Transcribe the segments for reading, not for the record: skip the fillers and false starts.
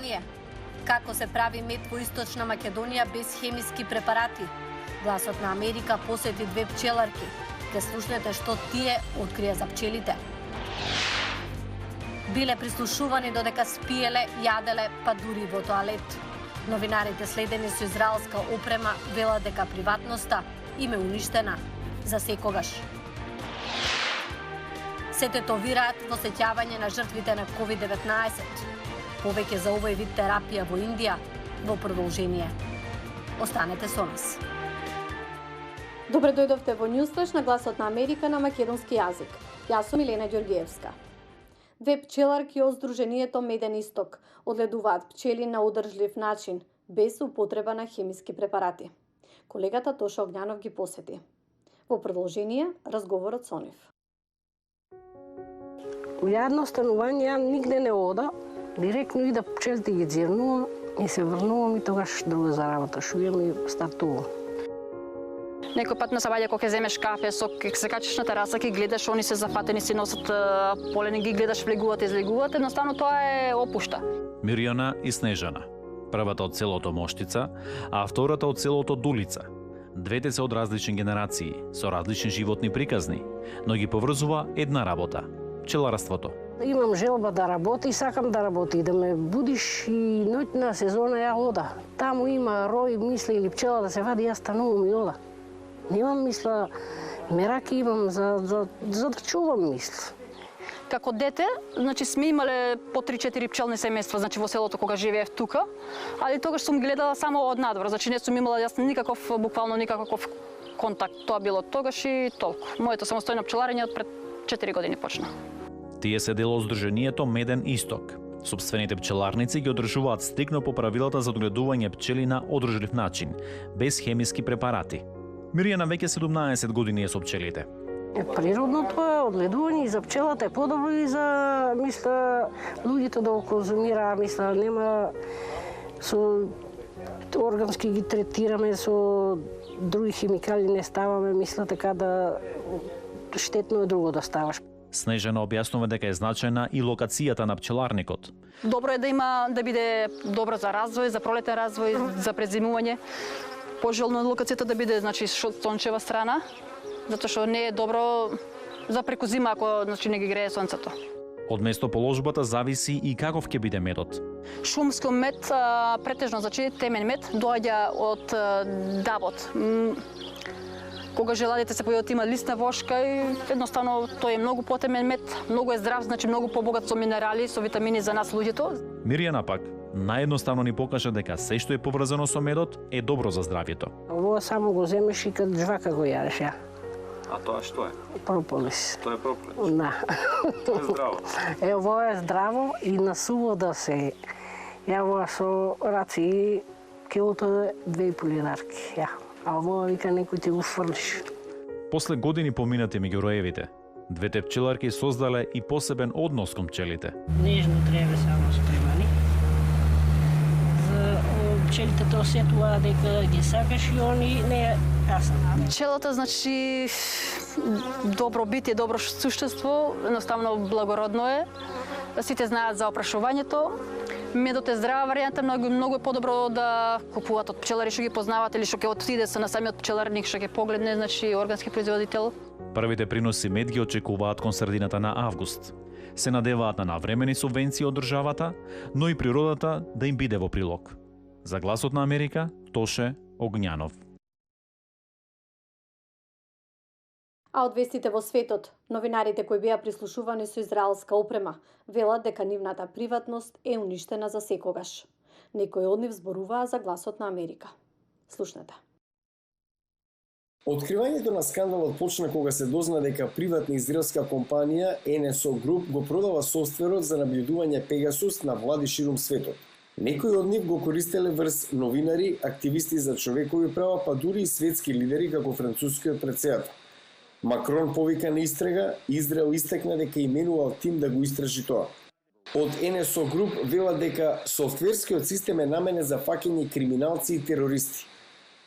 Македонија. Како се прави мед во Источна Македонија без хемиски препарати? Гласот на Америка посети две пчеларки. Ке слушнете што тие открија за пчелите. Биле прислушувани додека спиеле, јаделе, па дури во тоалет. Новинарите следени со израелска опрема велат дека приватноста им е уништена за секогаш. Се тетовираат во сеќавање на жртвите на COVID-19. Повеќе за овој вид терапија во Индија во продолжение. Останете со нас. Добре дојдовте во Ньюсфлеш на Гласот на Америка на македонски јазик. Јас сум Милена Ѓоргиевска. Две пчеларки од Сдруженијето Меден Исток одледуваат пчели на одржлив начин, без употреба на хемиски препарати. Колегата Тоша Огњанов ги посети. Во продолжение, разговорот со нив. У јадно станување ја нигде не ода, директно ида пчелите ги дзирнувам и се врнувам и тогаш друга за работа, шујам и стартувам. Некој пат на сабаѓа кога ќе земеш кафе, сок, ќе се качиш на тераса, ќе гледаш, они се зафатени, си носат полени, ги гледаш, влегуват, излегуват, едноставно тоа е опушта. Мирјана и Снежана. Првата од селото Моштица, а втората од селото Дулица. Двете се од различни генерации, со различни животни приказни, но ги поврзува една работа – пчеларството. Имам желба да работи, сакам да работи, да ме будиш и ноќна сезона ја ода. Таму има рој, мисли или пчела да се вади, ја станувам и ода. Немам мисла, мераки имам за да чувам мисла. Како дете, значи сме имале по 3-4 пчелни семејства, значи во селото кога живеев тука, али тогаш сум гледала само од надвор, значи не сум имала јас никаков, буквално никаков контакт. Тоа било тогаш и толку. Моето самостојно пчеларење од пред 4 години почна. Тие се дел од Сдруженијето Меден Исток. Собствените пчеларници ги одржуваат стрикно по правилата за одгледување пчели на одржлив начин, без хемиски препарати. Мирјана веќе 17 години е со пчелите. Природното е одгледување и за пчелата е подобро и за, мисля, луѓето да го конзумира, мисля, нема со органски ги третираме, со други химикали не ставаме, мисля, така да штетно е друго да ставаш. Снежана објаснува дека е значајна и локацијата на пчеларникот. Добро е да биде добро за развој, за пролетен развој, за презимување. Пожелно е локацијата да биде, значи, сончева страна, затоа што не е добро за преку зима ако, значи, не ги грее сонцето. Од местоположбата зависи и каков ќе биде медот. Шумски мед, претежно, значи темен мед, доаѓа од дабот. Кога желадите се појават има лисна вошка и едноставно тој е многу потемен мед, многу е здрав, значи многу побогат со минерали, со витамини за нас луѓето. Мирјана пак наедноставно ни покажа дека се што е поврзано со медот е добро за здравјето. Ово само го земеш и кад жвака го јадеш ја. А тоа што е? Прополис. Тоа е прополис? Да. Тоа е здраво. Ово е здраво и на суво да се јава со раци килото 2,5 линарки. Ја. А ово вика некој ти го фрлиш. После години поминати меѓу роевите, двете пчеларки создале и посебен однос кон пчелите. Нежно треба само спремани. За пчелите тоа осетува дека ги сакаш и они не јас. Пчелата, значи, добро битие, добро суштество, едноставно благородно е. Сите знаат за опрашувањето. Медот е здрава варијанта, многу е подобро да купуваат од пчелари што ги познаваат или што ќе отиде се на самиот пчеларник што ќе погледне, значи органски производител. Првите приноси мед ги очекуваат кон средината на август. Се надеваат на навремени субвенции од државата, но и природата да им биде во прилог. За Гласот на Америка, Тоше Огњанов. А од вестите во светот, новинарите кои беа прислушувани со израелска опрема, велат дека нивната приватност е уништена за секогаш. Некои од нив зборуваа за Гласот на Америка. Слушнете. Откривањето на скандалот почна кога се дозна дека приватна израелска компанија NSO Group го продава софтверот за набљудување Pegasus на влади ширум светот. Некои од нив го користеле врз новинари, активисти за човекови права, па дури и светски лидери како францускиот претседател. Макрон повика на истрага, Израел истекна дека именувал тим да го истражи тоа. Од NSO Group велат дека софтверскиот систем е наменет за фаќање криминалци и терористи.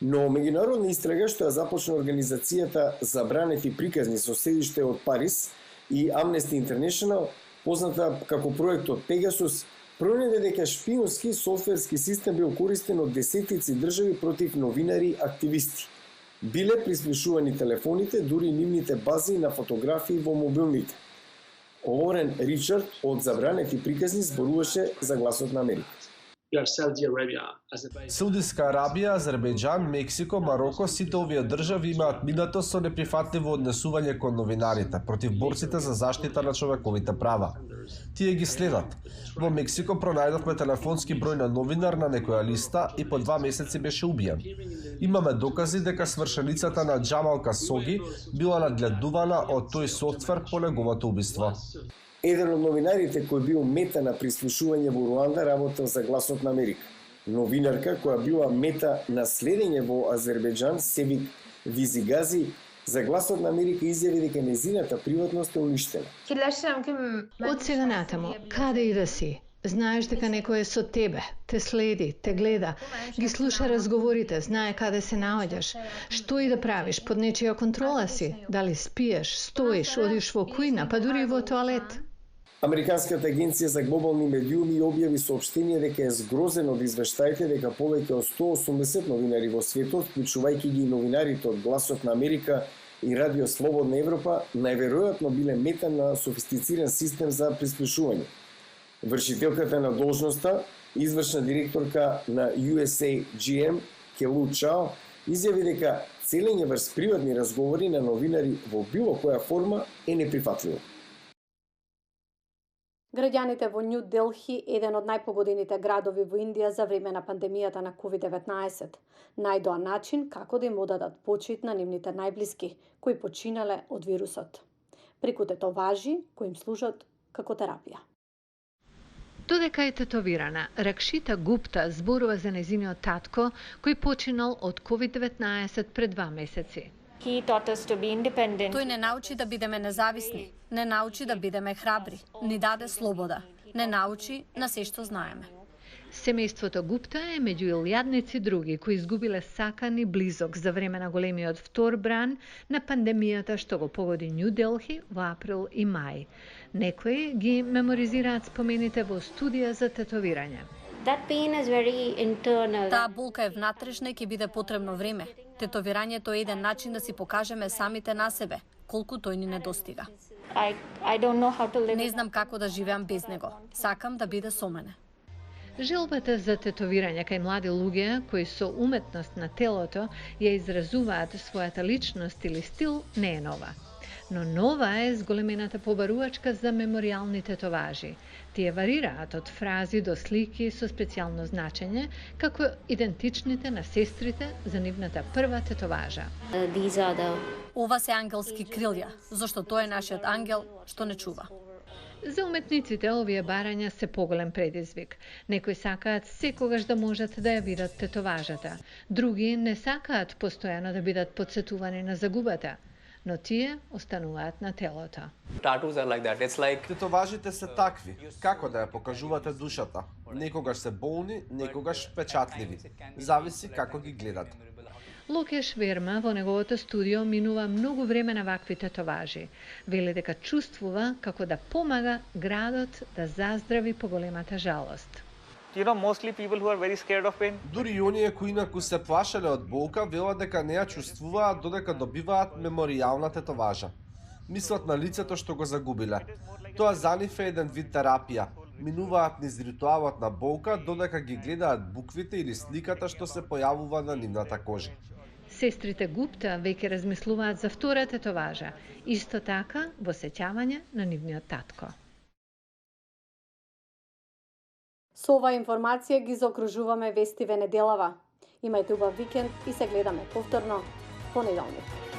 Но меѓународна истрага што ја започна организацијата Забранет и приказни со седиште од Париз и Amnesty International, позната како проектот Pegasus, Пронајде дека шпионски софтверски систем бил користен од десетици држави против новинари и активисти. Биле прислушувани телефоните, дури нивните бази на фотографии во мобилните. Лорен Ричард од Забранети приказни зборуваше за Гласот на Америка. Саудиска Арабија, Азербејџан, Мексико, Мароко, сите овие држави имаат минато со неприфатливо однесување кон новинарите против борците за заштита на човековите права. Тие ги следат. Во Мексико пронајдовме телефонски број на новинар на некоја листа и по 2 месеци беше убиен. Имаме докази дека свршеницата на Џамал Касоги била надгледувана од тој софтвер по неговото убиство. Еден од новинарите кој бил мета на прислушување во Руанда работел за Гласот на Америка. Новинарка која била мета на следење во Азербејџан, Севик Визигази, за Гласот на Америка изјави дека незината приватност е уништена. Од сега натаму, каде и да си, знаеш дека некој е со тебе, те следи, те гледа, ги слуша разговорите, знае каде се наоѓаш, што и да правиш, под нечија контрола си, дали спиеш, стоиш, одиш во кујна, па дури и во тоалет. Американската агенција за глобални медиуми објави соопштение дека е згрозен од извештаите дека повеќе од 180 новинари во светот, вклучувајќи ги и новинарите од Гласот на Америка и Радио Слободна Европа, најверојатно биле мета на софистициран систем за прислушување. Вршителката на должноста, извршна директорка на USAGM, Келу Чао, изјави дека целење врз приватни разговори на новинари во било која форма е неприфатливо. Граѓаните во Нью Делхи, еден од најпогодените градови во Индија за време на пандемијата на COVID-19, најдоа начин како да им одадат почит на нивните најблиски, кои починале од вирусот. Преку тетоважи кои им служат како терапија. Додека е тетовирана, Ракшита Гупта зборува за незиниот татко, кој починал од COVID-19 пред 2 месеци. Тој не научи да бидеме независни, не научи да бидеме храбри, ни даде слобода, не научи на се што знаеме. Семејството Гупта е меѓу илјадници други кои изгубиле сакан и близок за време на големиот втор бран на пандемијата што го погоди Нью Делхи во април и мај. Некои ги меморизираат спомените во студија за тетовирање. Таа болка е внатрешна и ќе биде потребно време. Тетовирањето е еден начин да си покажеме самите на себе, колку тој ни недостига. Не знам како да живеам без него. Сакам да биде со мене. Желбата за тетовирање кај млади луѓе кои со уметност на телото ја изразуваат својата личност или стил не е нова. Но нова е зголемената побарувачка за мемориални тетоважи. Тие варираат од фрази до слики со специјално значење, како идентичните на сестрите за нивната прва тетоважа. Ова се ангелски крилја, зашто тој е нашиот ангел што не чува. За уметниците овие барања се поголем предизвик. Некои сакаат секогаш да можат да ја видат тетоважата, други не сакаат постојано да бидат подсетувани на загубата, но тие остануваат на телото. Тетоважите се такви, како да ја покажувате душата. Некогаш се болни, некогаш впечатливи. Зависи како ги гледате. Локеш Верма во неговото студио минува многу време на вакви тетоважи. Вели дека чувствува како да помага градот да заздрави поголемата жалост. Дури и оние кои инаку се плашеле од болка, велат дека не ја чувствуваат додека добиваат меморијална тетоважа. Мислат на лицето што го загубиле. Тоа за нив е еден вид терапија. Минуваат низ ритуалот на болка додека ги гледаат буквите или сликата што се појавува на нивната кожа. Сестрите Гупта веќе размислуваат за втора тетоважа, исто така во сеќавање на нивниот татко. Со оваа информација ги заокружуваме вестиве неделава. Имајте убав викенд и се гледаме повторно понеделник.